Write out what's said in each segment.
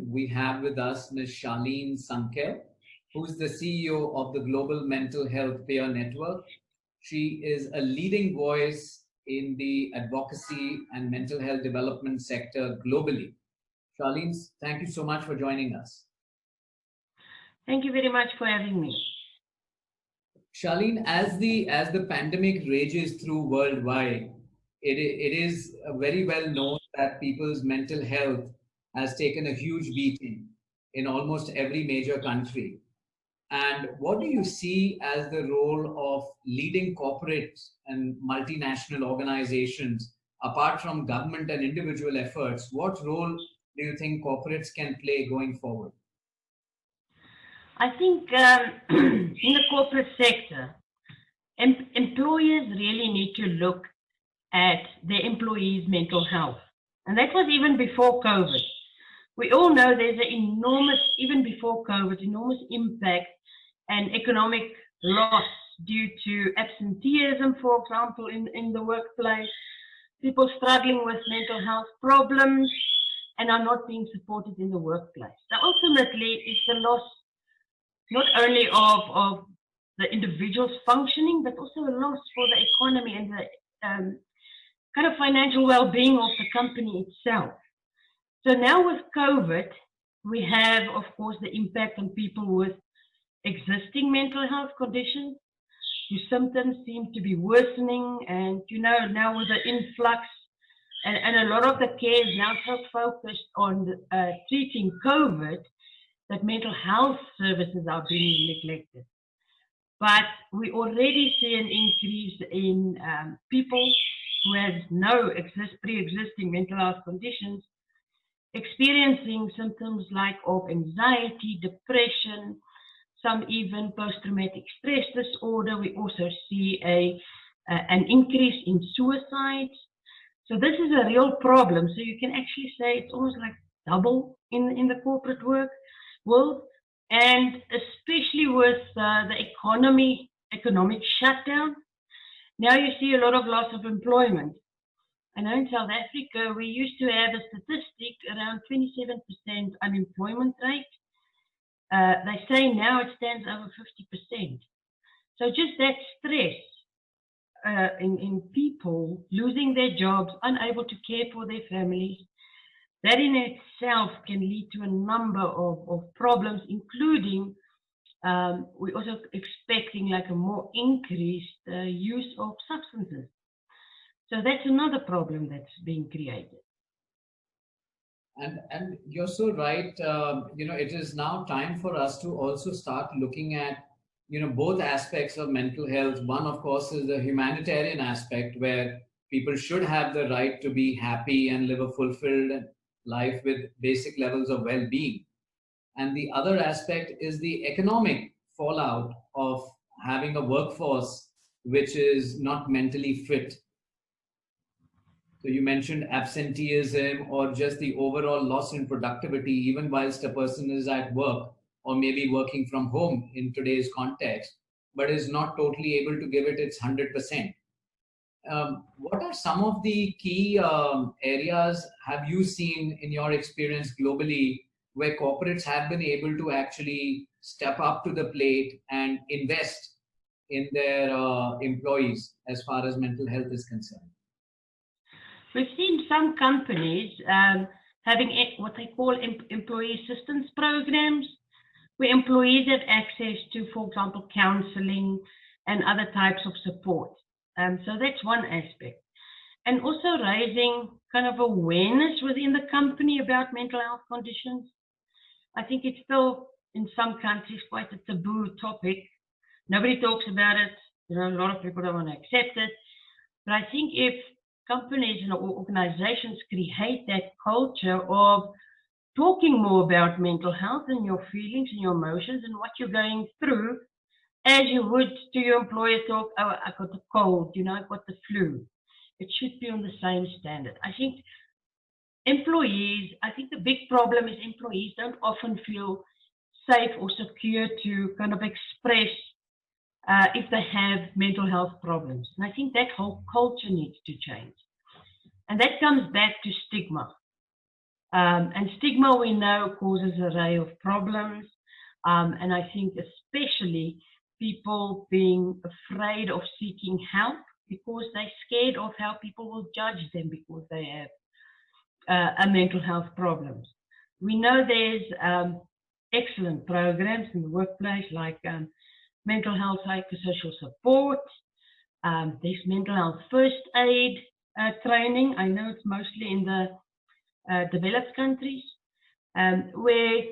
we have with us Ms. Charlene Sunkel, who's the CEO of the Global Mental Health Peer Network. She is a leading voice in the advocacy and mental health development sector globally. Charlene, thank you so much for joining us. Thank you very much for having me. Charlene, as the pandemic rages through worldwide, it is very well known that people's mental health has taken a huge beating in almost every major country. And what do you see as the role of leading corporates and multinational organizations, apart from government and individual efforts? What role do you think corporates can play going forward? I think in the corporate sector, employers really need to look at their employees' mental health. And that was even before COVID. We all know there's an enormous, even before COVID, enormous impact and economic loss due to absenteeism, for example, in the workplace, people struggling with mental health problems and are not being supported in the workplace. So ultimately, it's the loss not only of the individual's functioning, but also a loss for the economy and the kind of financial well-being of the company itself. So now with COVID, we have, of course, the impact on people with existing mental health conditions whose symptoms seem to be worsening. And, you know, now with the influx and a lot of the care is now so focused on treating COVID that mental health services are being neglected. But we already see an increase in people who have no pre-existing mental health conditions experiencing symptoms like of anxiety, depression, some even post-traumatic stress disorder. We also see an increase in suicides. So this is a real problem. So you can actually say it's almost like double in the corporate world, and especially with the economic shutdown. Now you see a lot of loss of employment. I know in South Africa, we used to have a statistic around 27% unemployment rate. They say now it stands over 50%. So just that stress in people losing their jobs, unable to care for their families, that in itself can lead to a number of problems, including we're also expecting like a more increased use of substances. So that's another problem that's being created. And you're so right. It is now time for us to also start looking at, both aspects of mental health. One, of course, is the humanitarian aspect where people should have the right to be happy and live a fulfilled life with basic levels of well-being. And the other aspect is the economic fallout of having a workforce which is not mentally fit. So you mentioned absenteeism or just the overall loss in productivity, even whilst a person is at work or maybe working from home in today's context, but is not totally able to give it its 100%. What are some of the key areas have you seen in your experience globally where corporates have been able to actually step up to the plate and invest in their employees as far as mental health is concerned? We've seen some companies having what they call employee assistance programs, where employees have access to, for example, counseling and other types of support. So that's one aspect. And also raising kind of awareness within the company about mental health conditions. I think it's still, in some countries, quite a taboo topic. Nobody talks about it. A lot of people don't want to accept it. But I think if companies and organizations create that culture of talking more about mental health and your feelings and your emotions and what you're going through, as you would to your employer talk, oh, I got the cold, I got the flu. It should be on the same standard. I think the big problem is employees don't often feel safe or secure to kind of express if they have mental health problems. And I think that whole culture needs to change. And that comes back to stigma. And stigma, we know, causes an array of problems. And I think especially people being afraid of seeking help because they're scared of how people will judge them because they have a mental health problems. We know there's excellent programs in the workplace like mental health psychosocial support. There's mental health first aid training. I know it's mostly in the developed countries where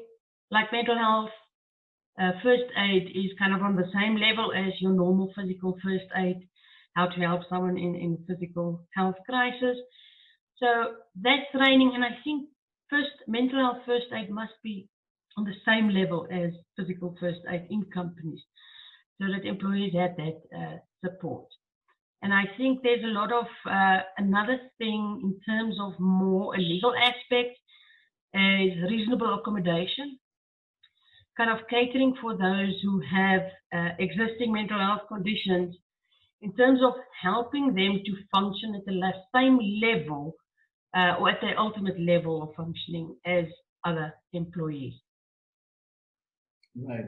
like mental health first aid is kind of on the same level as your normal physical first aid, how to help someone in physical health crisis. So that training, and I think mental health first aid must be on the same level as physical first aid in companies so that employees have that support. And I think there's a lot of another thing in terms of more a legal aspect is reasonable accommodation, kind of catering for those who have existing mental health conditions in terms of helping them to function at the same level or at their ultimate level of functioning as other employees. Right.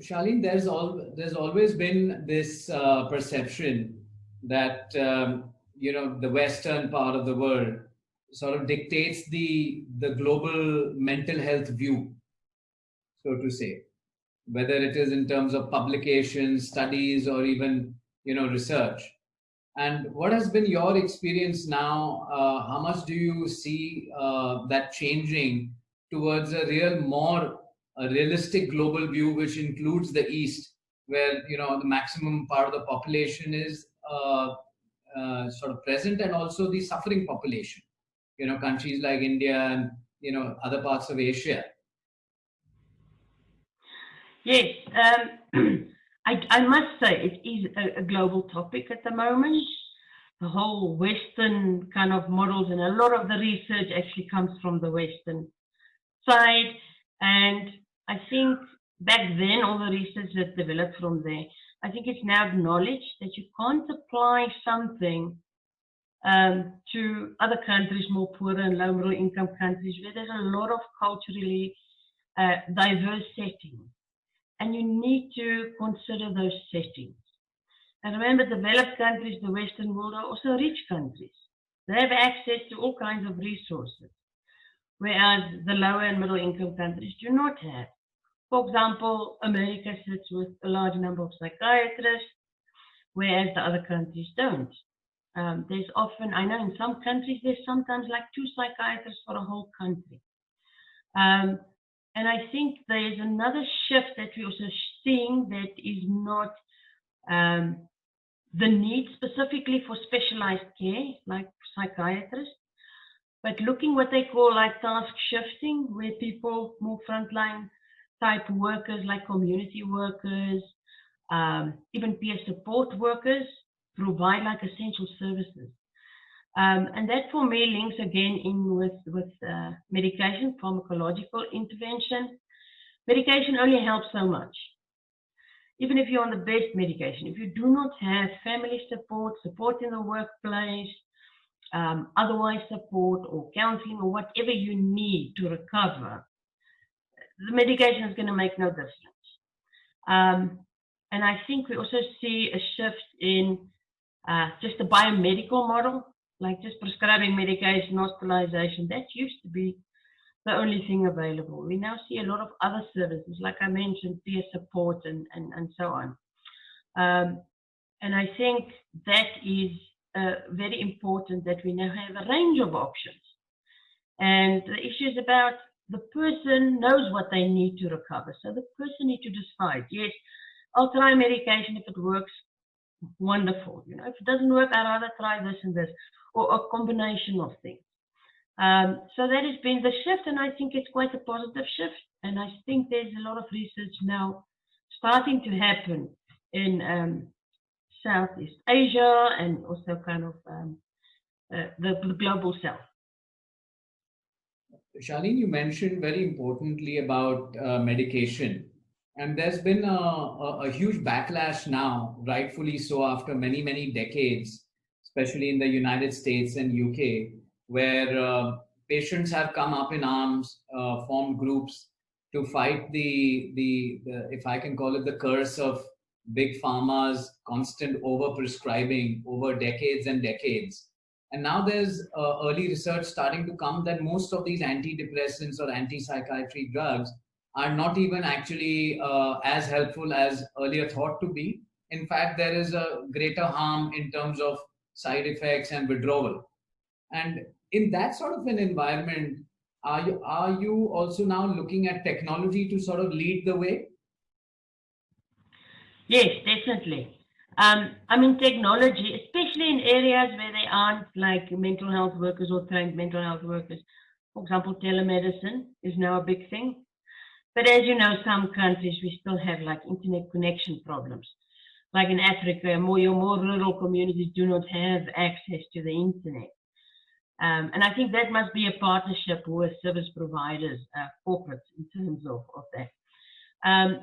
Charlene, there's always been this perception that the Western part of the world sort of dictates the global mental health view, so to say, whether it is in terms of publications, studies, or even research. And what has been your experience now? How much do you see that changing towards a realistic global view, which includes the East, where the maximum part of the population is sort of present, and also the suffering population. Countries like India and other parts of Asia. Yes, I must say it is a global topic at the moment. The whole Western kind of models, and a lot of the research actually comes from the Western side. And I think back then, all the research that developed from there, I think it's now acknowledged that you can't apply something to other countries, more poorer and low middle income countries, where there's a lot of culturally diverse settings. And you need to consider those settings. And remember, developed countries, the Western world, are also rich countries. They have access to all kinds of resources, whereas the lower and middle income countries do not have. For example, America sits with a large number of psychiatrists, whereas the other countries don't. There's often, I know in some countries, there's sometimes like 2 psychiatrists for a whole country. And I think there's another shift that we're also seeing that is not the need specifically for specialized care, like psychiatrists, but looking what they call like task shifting, where people, more frontline type workers like community workers, even peer support workers, provide like essential services. And that for me links again in with medication, pharmacological intervention. Medication only helps so much. Even if you're on the best medication, if you do not have family support, support in the workplace, otherwise support or counseling or whatever you need to recover, the medication is going to make no difference. And I think we also see a shift in just the biomedical model, like just prescribing medication, hospitalization. That used to be the only thing available. We now see a lot of other services, like I mentioned, peer support and so on. And I think that is very important that we now have a range of options. And the issue is about the person knows what they need to recover. So the person needs to decide, yes, I'll try medication. If it works, wonderful. If it doesn't work, I'd rather try this and this, or a combination of things. So that has been the shift, and I think it's quite a positive shift. And I think there's a lot of research now starting to happen in Southeast Asia and also kind of the global south. Charlene, you mentioned very importantly about medication. And there's been a huge backlash now, rightfully so, after many, many decades, especially in the United States and UK, where patients have come up in arms, formed groups to fight the, if I can call it, the curse of big pharma's constant over-prescribing over decades and decades. And now there's early research starting to come that most of these antidepressants or antipsychiatric drugs are not even actually as helpful as earlier thought to be. In fact, there is a greater harm in terms of side effects and withdrawal. And in that sort of an environment, are you also now looking at technology to sort of lead the way? Yes, definitely. I mean, technology, especially in areas where they aren't like mental health workers or trained mental health workers. For example, telemedicine is now a big thing. But as you know, some countries we still have like internet connection problems. Like in Africa, your more rural communities do not have access to the internet. And I think that must be a partnership with service providers, corporates, in terms of that.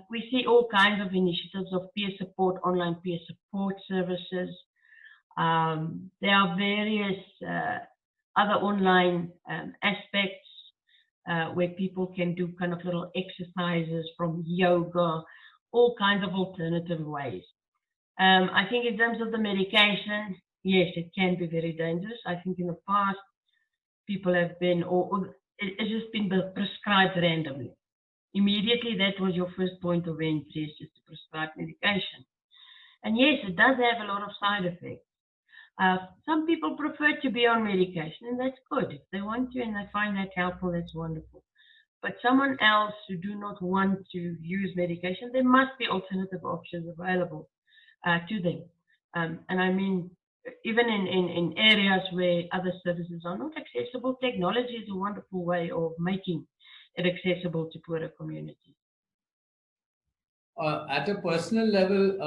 We see all kinds of initiatives of peer support, online peer support services. There are various other online aspects where people can do kind of little exercises from yoga, all kinds of alternative ways. I think in terms of the medication, yes, it can be very dangerous. I think in the past, people have been, or it's just been prescribed randomly. Immediately, that was your first point of entry, is just to prescribe medication. And yes, it does have a lot of side effects. Some people prefer to be on medication, and that's good. If they want to and they find that helpful, that's wonderful. But someone else who do not want to use medication, there must be alternative options available to them. And I mean, even in areas where other services are not accessible, technology is a wonderful way of making it accessible to poorer communities. At a personal level,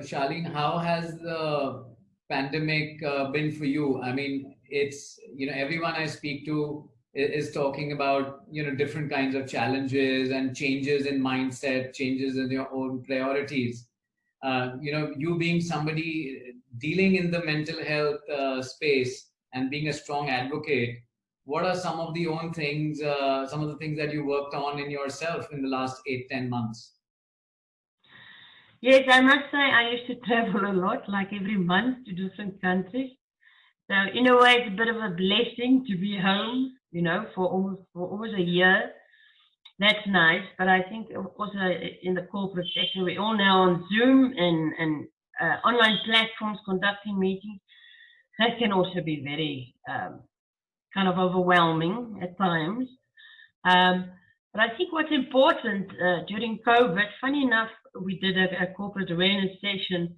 Charlene, how has the pandemic been for you? I mean, it's, everyone I speak to is talking about, different kinds of challenges and changes in mindset, changes in your own priorities. You being somebody dealing in the mental health space and being a strong advocate, what are some of the some of the things that you worked on in yourself in the last 8-10 months? Yes, I must say I used to travel a lot, like every month to different countries. So in a way, it's a bit of a blessing to be home, for almost a year. That's nice, but I think also in the corporate sector, we're all now on Zoom and online platforms conducting meetings. That can also be very kind of overwhelming at times. But I think what's important during COVID, funny enough, we did a corporate awareness session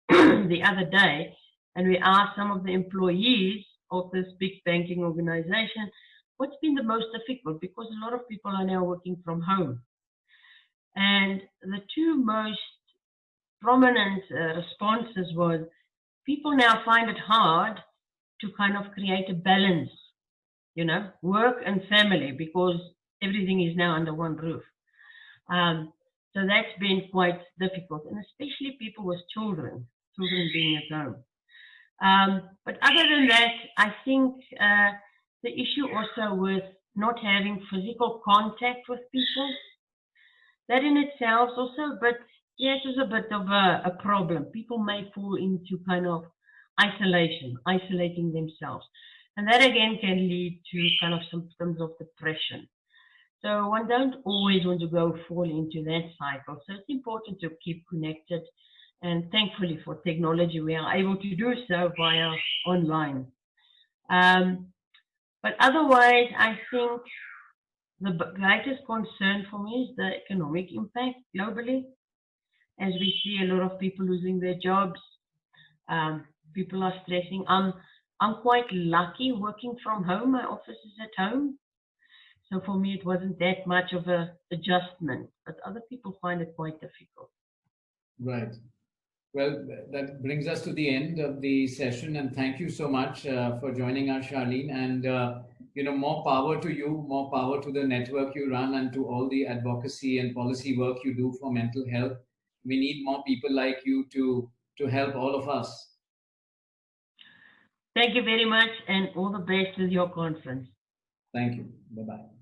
the other day, and we asked some of the employees of this big banking organization, what's been the most difficult? Because a lot of people are now working from home. And the two most prominent responses was people now find it hard to kind of create a balance, work and family, because everything is now under one roof. So that's been quite difficult, and especially people with children being at home. But other than that, I think the issue also with not having physical contact with people, that in itself also, but yes, is a bit of a problem. People may fall into kind of isolating themselves. And that again can lead to kind of symptoms of depression. So one don't always want to fall into that cycle. So it's important to keep connected. And thankfully for technology, we are able to do so via online. But otherwise, I think the greatest concern for me is the economic impact globally. As we see a lot of people losing their jobs, people are stressing. I'm quite lucky working from home. My office is at home. So for me, it wasn't that much of an adjustment, but other people find it quite difficult. Right. Well, that brings us to the end of the session, and thank you so much for joining us, Charlene. And more power to you, more power to the network you run, and to all the advocacy and policy work you do for mental health. We need more people like you to help all of us. Thank you very much, and all the best with your conference. Thank you. Bye-bye.